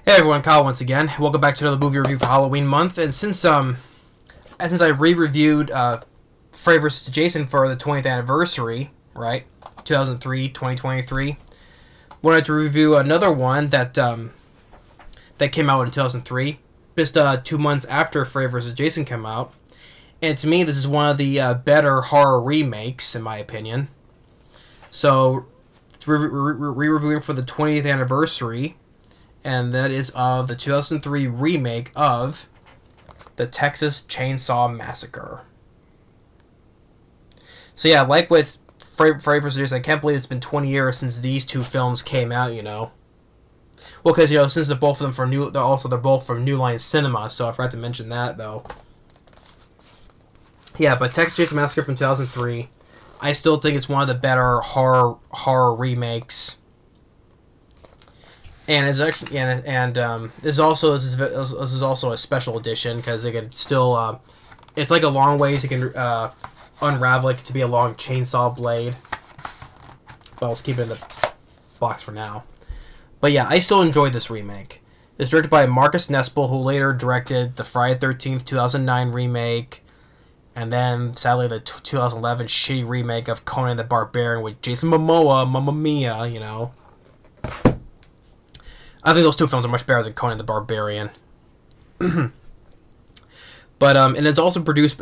Hey everyone, Kyle once again. Welcome back to another movie review for Halloween month. And since I re-reviewed Freddy vs. Jason for the 20th anniversary, right, 2003, 2023, wanted to review another one that came out in 2003, just 2 months after Freddy vs. Jason came out. And to me, this is one of the better horror remakes, in my opinion. So, re-reviewing for the 20th anniversary, and that is of the 2003 remake of the Texas Chainsaw Massacre. So yeah, like with Freddy vs. Jason, I can't believe it's been 20 years since these two films came out. Well, because since they're both of them from they're both from New Line Cinema. So I forgot to mention that though. Yeah, but Texas Chainsaw Massacre from 2003, I still think it's one of the better horror remakes. And it's actually this is also a special edition because it can still it's like a long ways you can unravel it to be a long chainsaw blade. But I'll just keep it in the box for now. But yeah, I still enjoyed this remake. It's directed by Marcus Nespel, who later directed the Friday the 13th 2009 remake, and then sadly the 2011 shitty remake of Conan the Barbarian with Jason Momoa, Mamma Mia. I think those two films are much better than Conan the Barbarian. But and it's also produced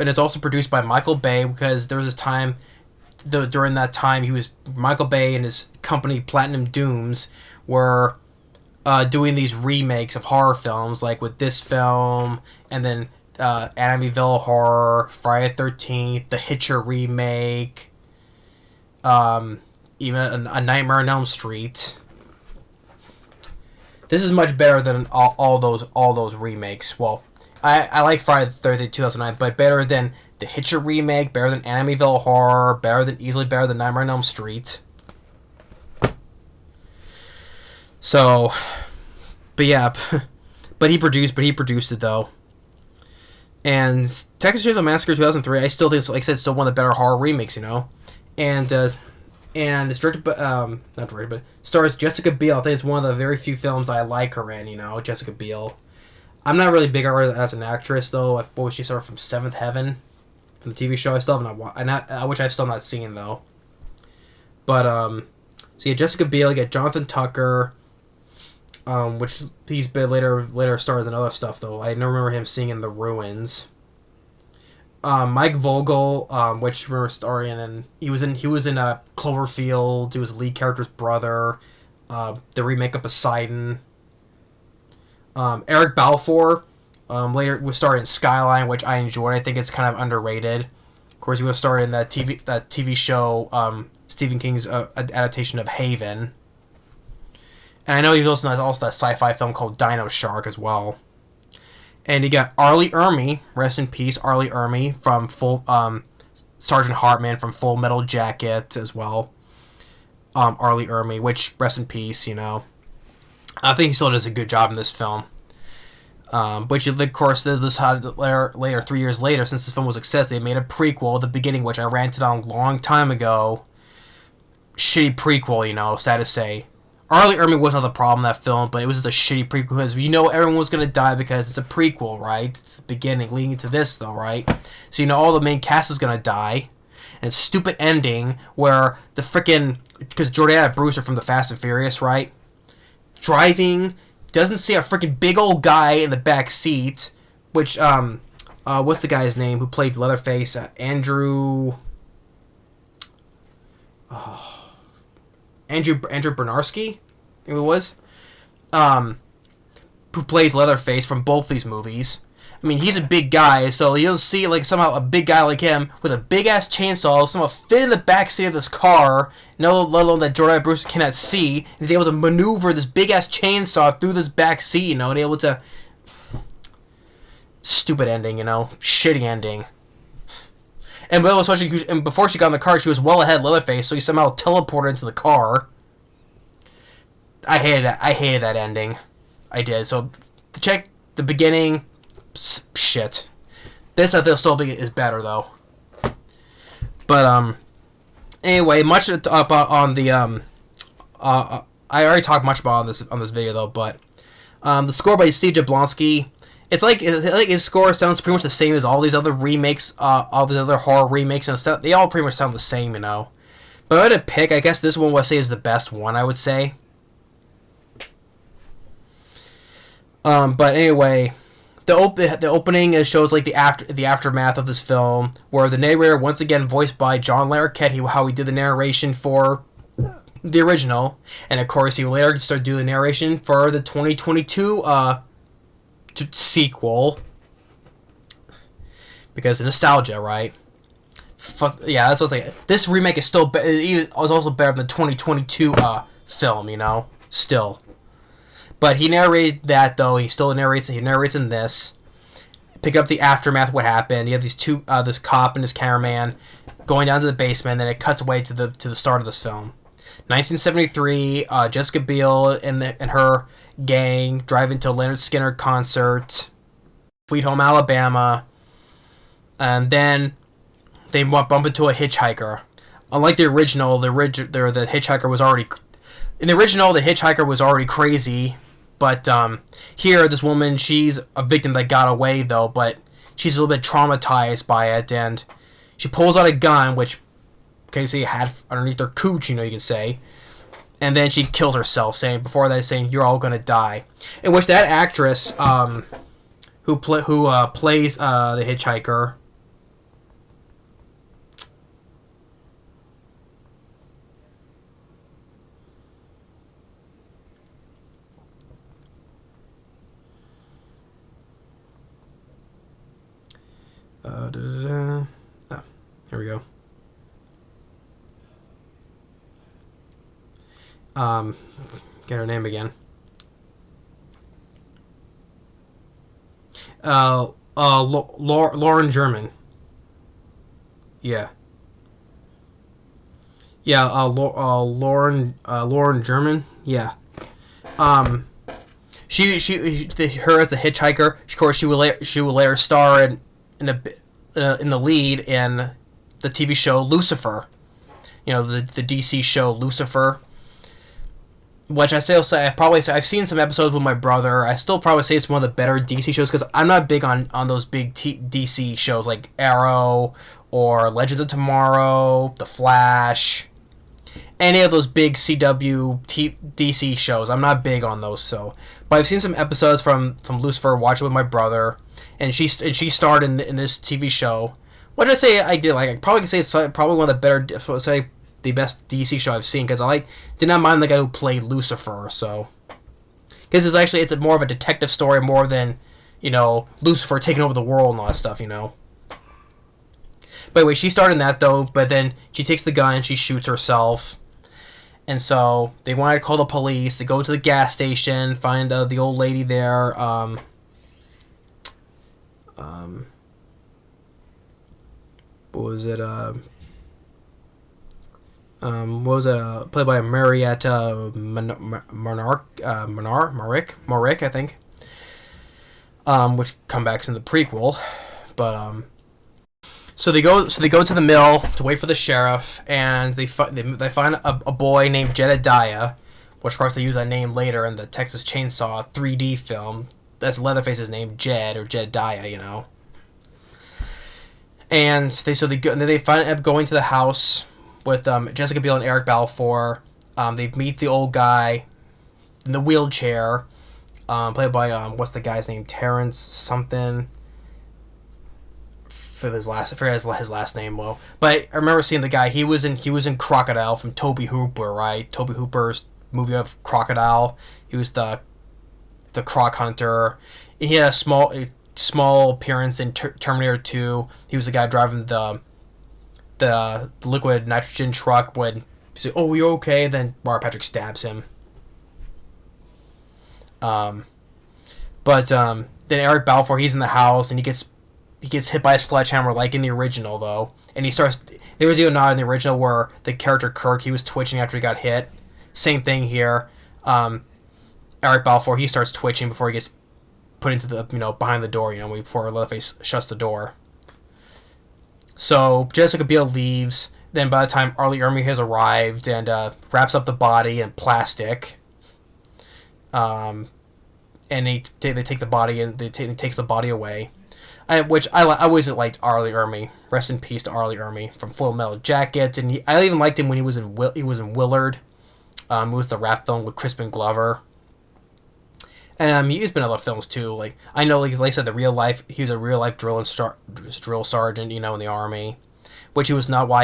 by Michael Bay, because there was this time during that time Michael Bay and his company Platinum Dooms were doing these remakes of horror films, like with this film, and then Amityville Horror, Friday the 13th, the Hitcher remake, even a Nightmare on Elm Street. This is much better than all those remakes. Well, I like Friday the 13th 2009, but better than the Hitcher remake, better than Amityville Horror, easily better than Nightmare on Elm Street. So, but yeah, but he produced it though. And Texas Chainsaw Massacre 2003, I still think, like I said, it's still one of the better horror remakes, and it's directed by, not directed, but stars Jessica Biel. I think it's one of the very few films I like her in, Jessica Biel. I'm not really big on her as an actress, though. What she started from Seventh Heaven, from the TV show. I still haven't which I've still not seen, though. But, so yeah, Jessica Biel, you get Jonathan Tucker, which he's been later stars in other stuff, though. I never remember him seeing in The Ruins. Mike Vogel, which I remember starring in, and he was in Cloverfield. He was the lead character's brother. The remake of Poseidon. Eric Balfour, later was starring in Skyline, which I enjoyed. I think it's kind of underrated. Of course, he was starring in that TV show, Stephen King's adaptation of Haven. And I know he was also that sci-fi film called Dino Shark as well. And you got Arlie Ermy, rest in peace, Arlie Ermy from Sergeant Hartman from Full Metal Jacket as well. Arlie Ermy, which rest in peace, I think he still does a good job in this film. Which of course this later 3 years later, since this film was a success, they made a prequel, The Beginning, which I ranted on a long time ago. Shitty prequel, sad to say. Arlie Ermy wasn't the problem in that film, but it was just a shitty prequel because everyone was going to die because it's a prequel, right? It's the beginning leading to this, though, right? So all the main cast is going to die. And stupid ending where the freaking... Because Jordana Brewster from the Fast and Furious, right? Driving, doesn't see a freaking big old guy in the back seat, which, what's the guy's name who played Leatherface? Andrew Bernarski, I think it was, who plays Leatherface from both these movies. I mean, he's a big guy, so you don't see somehow a big guy like him with a big ass chainsaw somehow fit in the back seat of this car. No, let alone that Jordana Brewster cannot see, and he's able to maneuver this big ass chainsaw through this back seat. And able to. Stupid ending, shitty ending. And before she got in the car, she was well ahead of Leatherface, so he somehow teleported into the car. I hated that ending. I did. So, to check The Beginning, shit. This I think still is better though. But anyway, much about on the I already talked much about on this video though, but The score by Steve Jablonsky. It's like his score sounds pretty much the same as all these other remakes, all these other horror remakes, and they all pretty much sound the same, you know. But if I had to pick, I guess this one would say is the best one. I would say. But anyway, the opening shows like the aftermath of this film, where the narrator, once again voiced by John Larroquette, how he did the narration for the original, and of course he later started doing the narration for the 2022 sequel, because of nostalgia, right? Fuck yeah, that's what I was like. This remake is still is also better than the 2022 film, you know, still. But he narrated that though. He still narrates. He narrates in this. Pick up the aftermath. What happened? You have these two, this cop and this cameraman, going down to the basement. And then it cuts away to the start of this film. 1973. Jessica Biel and her gang drive into a Leonard Skinner concert. Sweet Home Alabama. And then they bump into a hitchhiker. Unlike the original, the hitchhiker was already in the original. The hitchhiker was already crazy. But here, this woman, she's a victim that got away, though, but she's a little bit traumatized by it, and she pulls out a gun, which, okay, so you had underneath her cooch, you know, you can say, and then she kills herself, saying, you're all gonna die. In which that actress, who plays the hitchhiker, oh, here we go. Get her name again. Lauren German. Yeah. Yeah, Lauren German. Yeah. Her as the hitchhiker. Of course, she will later star in the lead in the TV show Lucifer. You know, the DC show Lucifer. Which I've seen some episodes with my brother. I still probably say it's one of the better DC shows because I'm not big on those big DC shows like Arrow or Legends of Tomorrow, The Flash, any of those big DC shows. I'm not big on those. But I've seen some episodes from Lucifer, watch it with my brother, and she starred in this TV show. What did I say I did? Like, I probably could say it's probably one of the better, say, the best DC show I've seen, because did not mind the guy who played Lucifer, so. Because it's more of a detective story more than, you know, Lucifer taking over the world and all that stuff, you know. But anyway, she starred in that, though, but then she takes the gun, she shoots herself. And so they wanted to call the police. They go to the gas station, find the old lady there. What was it? Played by Marietta Morick, I think. Which comes back in the prequel, but So they go to the mill to wait for the sheriff, and they find a boy named Jedediah, which of course they use that name later in the Texas Chainsaw 3D film. That's Leatherface's name, Jed or Jedediah, you know. And they end up going to the house with Jessica Biel and Eric Balfour. They meet the old guy in the wheelchair, played by what's the guy's name, Terrence something. For his last name, well, but I remember seeing the guy. He was in Crocodile from Tobe Hooper, right? Tobe Hooper's movie of Crocodile. He was the croc hunter, and he had a small appearance in Terminator 2. He was the guy driving the liquid nitrogen truck when he said, "Oh, you okay?" And then Robert Patrick stabs him. Then Eric Balfour, he's in the house, and he gets hit by a sledgehammer like in the original, though. And there was even not in the original where the character Kirk, he was twitching after he got hit. Same thing here. Eric Balfour, he starts twitching before he gets put into the, behind the door, before Leatherface shuts the door. So Jessica Biel leaves. Then by the time Arlie Ermy has arrived and wraps up the body in plastic. And and they take the body and they takes the body away. I always liked Arlie Ermy. Rest in peace to Arlie Ermy from Full Metal Jacket, and I even liked him when he was in Willard. It was the rap film with Crispin Glover. And he's been in other films too. Like I know, like I said, he was a real life drill sergeant, in the army, which he was not. Why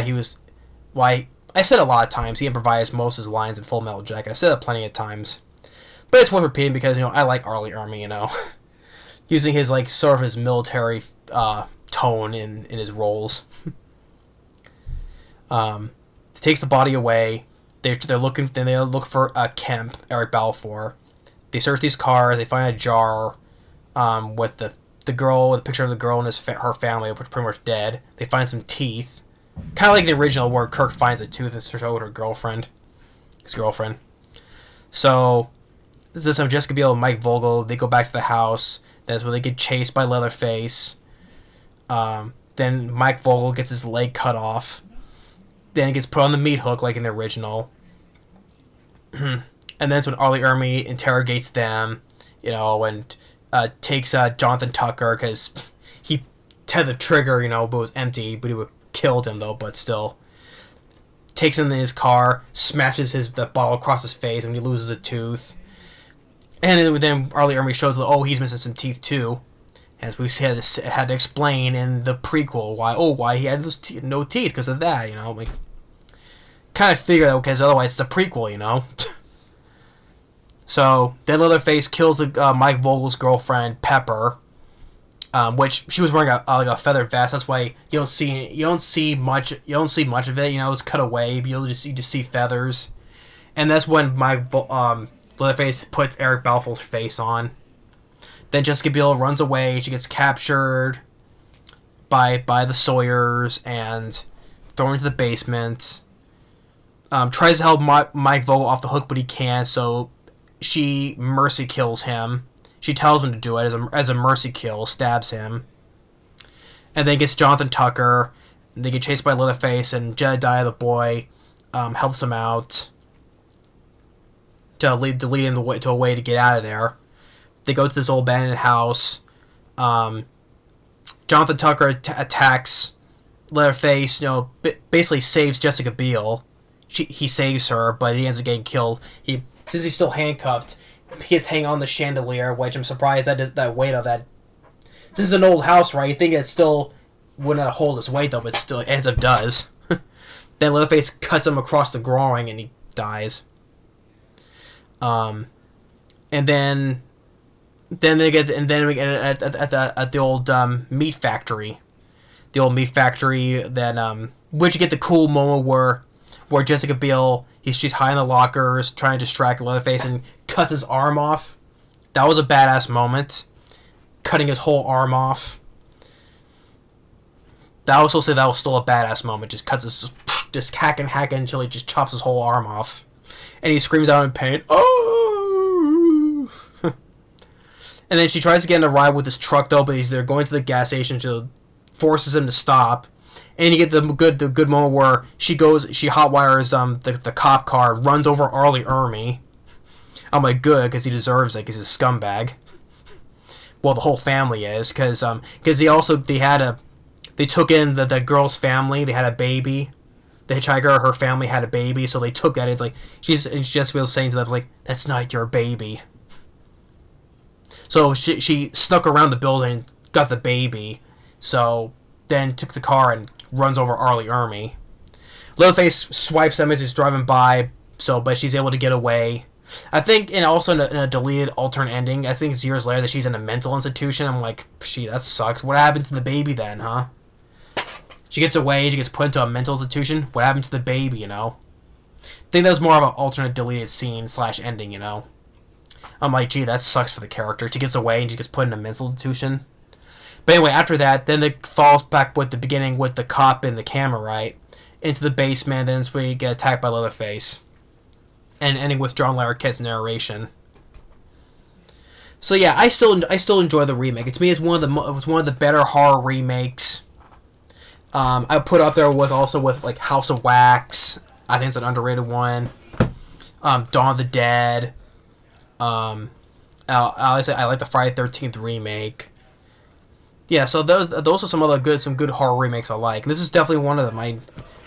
I said a lot of times he improvised most of his lines in Full Metal Jacket. I've said that plenty of times, but it's worth repeating because I like Arlie Ermy. Using his sort of his military tone in his roles. Takes the body away. They're looking. Then they look for Kemp, Eric Balfour. They search these cars. They find a jar with the girl, with a picture of the girl and her family, which are pretty much dead. They find some teeth, kind of like the original where Kirk finds a tooth and shows her girlfriend, his girlfriend. So this is Jessica Biel and Mike Vogel. They go back to the house. That's where they get chased by Leatherface. Then Mike Vogel gets his leg cut off. Then it gets put on the meat hook like in the original. And that's when Arlie Ermy interrogates them, and takes Jonathan Tucker because he had the trigger, but it was empty, but he would killed him though, but still. Takes him in his car, smashes the bottle across his face when he loses a tooth. And then Arlie Ermy shows that he's missing some teeth too, as we had to explain in the prequel why he had those no teeth because of that. Kind of figure that because otherwise it's a prequel. So then Leatherface kills Mike Vogel's girlfriend Pepper, which she was wearing a feather vest. That's why you don't see much of it. It's cut away. But you just see feathers, and that's when Leatherface puts Eric Balfour's face on. Then Jessica Biel runs away. She gets captured by the Sawyers and thrown into the basement. Tries to help Mike Vogel off the hook, but he can't. So she mercy kills him. She tells him to do it as a mercy kill, stabs him, and then gets Jonathan Tucker. They get chased by Leatherface, and Jedediah the boy helps him out to lead him to a way to get out of there. They go to this old abandoned house. Jonathan Tucker attacks Leatherface. Basically saves Jessica Biel. He saves her, but he ends up getting killed. Since he's still handcuffed, he gets hang on the chandelier, which I'm surprised that weight of that. This is an old house, right? You think it still wouldn't hold its weight though, but still it ends up does. Then Leatherface cuts him across the groin and he dies. And then we get at the old meat factory. The old meat factory. Then which you get the cool moment where Jessica Biel, she's hiding in the lockers, trying to distract Leatherface, and cuts his arm off. That was a badass moment. Cutting his whole arm off. I also say that was still a badass moment. Just hacking until he just chops his whole arm off. And he screams out in pain. Oh! And then she tries to get in a ride with his truck though, but they're going to the gas station, so forces him to stop. And you get the good moment where she hotwires the cop car, runs over Arlie Ermy. I'm like, good, because he deserves it, because he's a scumbag. Well, the whole family is, because they took in the girl's family. They had a baby. The hitchhiker, her family had a baby, so they took that. It's like Jessica was saying to them, like, that's not your baby. So she snuck around the building, got the baby. So then took the car and runs over Arlie Ermy. Leatherface swipes them as he's driving by, but she's able to get away. I think, and also in a deleted alternate ending, I think it's years later that she's in a mental institution. I'm like, that sucks. What happened to the baby then, huh? She gets away, she gets put into a mental institution. What happened to the baby, I think that was more of an alternate deleted scene / ending, I'm like, that sucks for the character. She gets away and she gets put in a mental institution. But anyway, after that, then it falls back with the beginning with the cop and the camera, right? Into the basement, then we get attacked by Leatherface. And ending with John Larroquette's narration. So yeah, I still enjoy the remake. To me, it was one of the better horror remakes. I put up there with like House of Wax. I think it's an underrated one. Dawn of the Dead. Obviously, I like the Friday 13th remake. Yeah, so those are some good horror remakes I like. This is definitely one of them.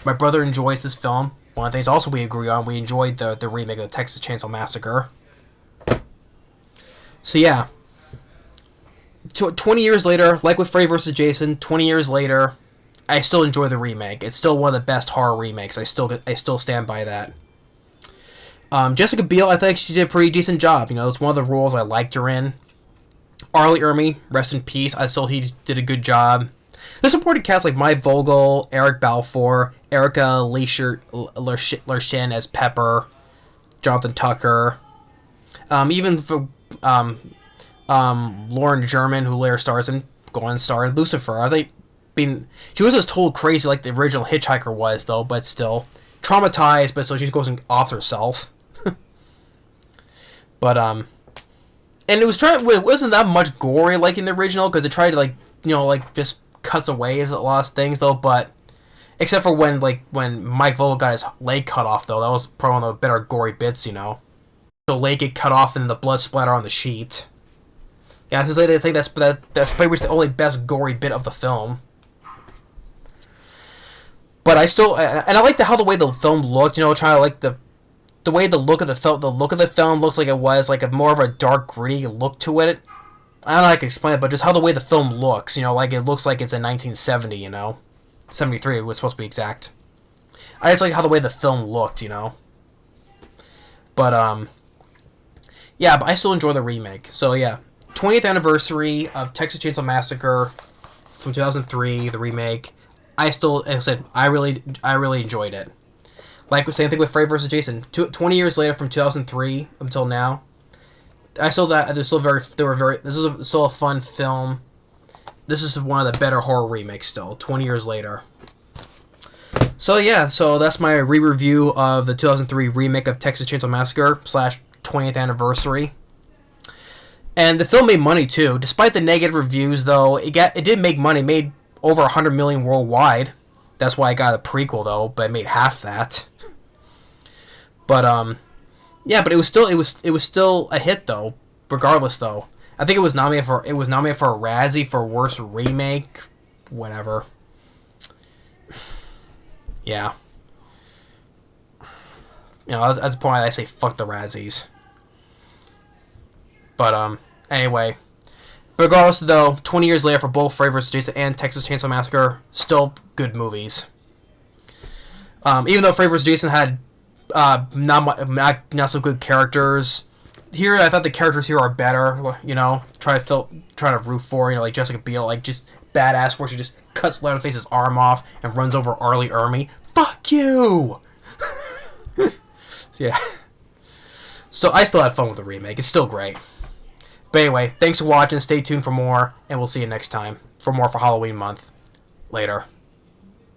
My brother enjoys this film. One of the things also we agree on, we enjoyed the remake of the Texas Chainsaw Massacre. So yeah, 20 years later, like with Freddy vs. Jason, 20 years later, I still enjoy the remake. It's still one of the best horror remakes. I still stand by that. Jessica Biel, I think she did a pretty decent job. You know, it's one of the roles I liked her in. Arlie Ermy, rest in peace. I still he did a good job. The supporting cast like Mike Vogel, Eric Balfour, Erica Lershin as Pepper, Jonathan Tucker, even for, Lauren German, who later stars in Lucifer. I think she wasn't as told crazy like the original Hitchhiker was though, but still traumatized. But still, she goes off herself. But and it wasn't that much gory like in the original because it tried to just cuts away as a lot of things though. But except for when Mike Vogel got his leg cut off though, that was probably one of the better gory bits. The leg get cut off and the blood splatter on the sheet. Yeah, I was gonna say they think that's pretty much the only best gory bit of the film. But I still and I like how the way the film looked. Trying to like the way the look of the film looks like it was like a more of a dark, gritty look to it. I don't know how I can explain it, but just how the way the film looks, like it looks like it's in 1970, 73 it was supposed to be exact. I just like how the way the film looked, But yeah, but I still enjoy the remake. So yeah, 20th anniversary of Texas Chainsaw Massacre from 2003, the remake. Like I said, I really enjoyed it. Like the same thing with Freddy vs. Jason. 20 years later, from 2003 until now, this is still a fun film. This is one of the better horror remakes still. 20 years later. So yeah, that's my re-review of the 2003 remake of Texas Chainsaw Massacre / 20th anniversary. And the film made money too, despite the negative reviews. Though it did make money, made over 100 million worldwide. That's why I got a prequel though, but it made half that. But yeah, but it was still a hit though. Regardless though, I think it was nominated for a Razzie for worst remake, whatever. Yeah. That's the point I say fuck the Razzies. But anyway, regardless though, 20 years later for both Freddy vs. Jason and Texas Chainsaw Massacre, still good movies. Even though Freddy vs. Jason had not so good characters. Here, I thought the characters here are better. Try to root for like Jessica Biel, like just badass, where she just cuts Leatherface's arm off and runs over Arlie Ermy. Fuck you. Yeah. So I still had fun with the remake. It's still great. But anyway, thanks for watching. Stay tuned for more, and we'll see you next time for more for Halloween month. Later.